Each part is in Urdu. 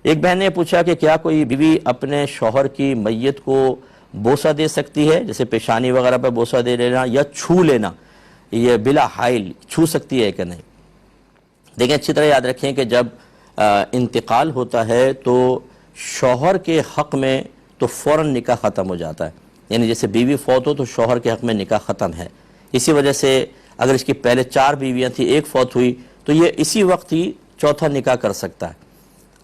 ایک بہن نے پوچھا کہ کیا کوئی بیوی اپنے شوہر کی میت کو بوسہ دے سکتی ہے، جیسے پیشانی وغیرہ پہ بوسہ دے لینا یا چھو لینا، یہ بلا حائل چھو سکتی ہے کہ نہیں؟ دیکھیں اچھی طرح یاد رکھیں کہ جب انتقال ہوتا ہے تو شوہر کے حق میں تو فوراً نکاح ختم ہو جاتا ہے، یعنی جیسے بیوی فوت ہو تو شوہر کے حق میں نکاح ختم ہے۔ اسی وجہ سے اگر اس کی پہلے 4 بیویاں تھیں، ایک فوت ہوئی تو یہ اسی وقت ہی چوتھا نکاح کر سکتا ہے۔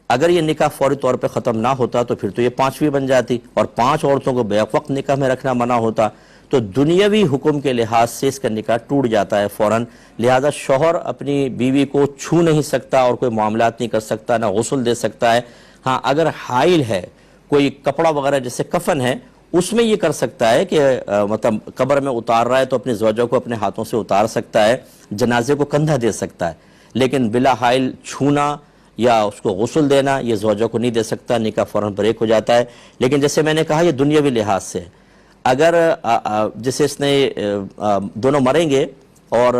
اگر یہ نکاح فوری طور پہ ختم نہ ہوتا تو پھر تو یہ 5ویں بن جاتی، اور 5 عورتوں کو بیک وقت نکاح میں رکھنا منع ہوتا، تو دنیاوی حکم کے لحاظ سے اس کا نکاح ٹوٹ جاتا ہے فوراً۔ لہذا شوہر اپنی بیوی کو چھو نہیں سکتا اور کوئی معاملات نہیں کر سکتا، نہ غسل دے سکتا ہے۔ ہاں اگر حائل ہے، کوئی کپڑا وغیرہ جیسے کفن ہے، اس میں یہ کر سکتا ہے کہ مطلب قبر میں اتار رہا ہے تو اپنی زوجہ کو اپنے ہاتھوں سے اتار سکتا ہے، جنازے کو کندھا دے سکتا ہے، لیکن بلا حائل چھونا یا اس کو غسل دینا یہ زوجہ کو نہیں دے سکتا، نکاح فوراً بریک ہو جاتا ہے۔ لیکن جیسے میں نے کہا یہ دنیاوی لحاظ سے، اگر جیسے اس نے دونوں مریں گے اور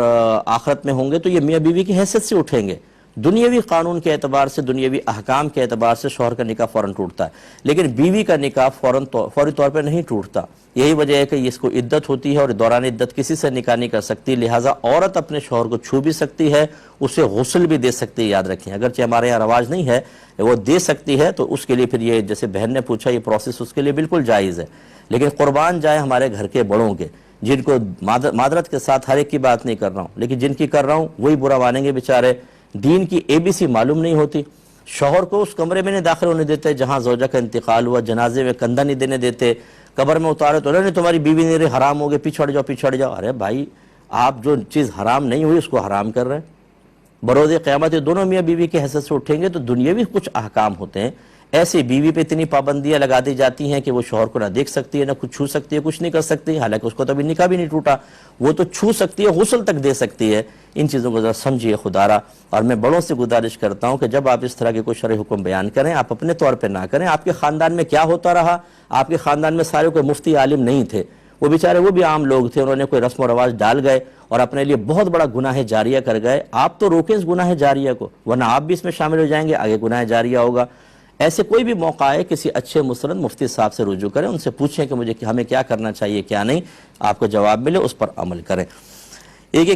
آخرت میں ہوں گے تو یہ میاں بیوی کی حیثیت سے اٹھیں گے، دنیاوی قانون کے اعتبار سے، دنیاوی احکام کے اعتبار سے شوہر کا نکاح فوراً ٹوٹتا ہے، لیکن بیوی کا نکاح فوری طور پر نہیں ٹوٹتا۔ یہی وجہ ہے کہ اس کو عدت ہوتی ہے اور دوران عدت کسی سے نکاح نہیں کر سکتی، لہٰذا عورت اپنے شوہر کو چھو بھی سکتی ہے، اسے غسل بھی دے سکتی ہے۔ یاد رکھیں اگرچہ ہمارے یہاں رواج نہیں ہے، وہ دے سکتی ہے، تو اس کے لیے پھر یہ جیسے بہن نے پوچھا یہ پروسیس اس کے لیے بالکل جائز ہے۔ لیکن قربان جائے ہمارے گھر کے بڑوں کے، جن کو معذرت کے ساتھ ہر ایک کی بات نہیں کر رہا ہوں، لیکن جن کی کر رہا ہوں وہی برا مانیں گے بیچارے، دین کی ABC معلوم نہیں ہوتی، شوہر کو اس کمرے میں نہیں داخل ہونے دیتے جہاں زوجہ کا انتقال ہوا، جنازے میں کندھا نہیں دینے دیتے، قبر میں اتارے تو نہیں تمہاری بیوی نہیں رہی، حرام ہو گئے، پیچھڑ جاؤ پیچھڑ جاؤ۔ ارے بھائی آپ جو چیز حرام نہیں ہوئی اس کو حرام کر رہے ہیں۔ بروز قیامت یہ دونوں میاں بیوی کی حیثیت سے اٹھیں گے تو دنیاوی کچھ احکام ہوتے ہیں، ایسے بیوی پہ اتنی پابندیاں لگا دی جاتی ہیں کہ وہ شوہر کو نہ دیکھ سکتی ہے، نہ کچھ چھو سکتی ہے، کچھ نہیں کر سکتی، حالانکہ اس کو تو ابھی نکاح بھی نہیں ٹوٹا، وہ تو چھو سکتی ہے، غسل تک دے سکتی ہے۔ ان چیزوں کو ذرا سمجھیے خدارا، اور میں بڑوں سے گزارش کرتا ہوں کہ جب آپ اس طرح کے کوئی شرعی حکم بیان کریں آپ اپنے طور پہ نہ کریں۔ آپ کے خاندان میں کیا ہوتا رہا، آپ کے خاندان میں سارے کوئی مفتی عالم نہیں تھے، وہ بیچارے وہ بھی عام لوگ تھے، انہوں نے کوئی رسم و رواج ڈال گئے اور اپنے لیے بہت بڑا گناہ جاریہ کر گئے۔ آپ تو روکیں اس گناہ جاریہ کو، ورنہ آپ بھی اس میں شامل ہو جائیں گے، آگے گناہ جاریہ ہوگا۔ ایسے کوئی بھی موقع آئے کسی اچھے مسلم مفتی صاحب سے رجوع کریں، ان سے پوچھیں کہ ہمیں کیا کرنا چاہیے کیا نہیں، آپ کو جواب ملے اس پر عمل کریں۔ ایک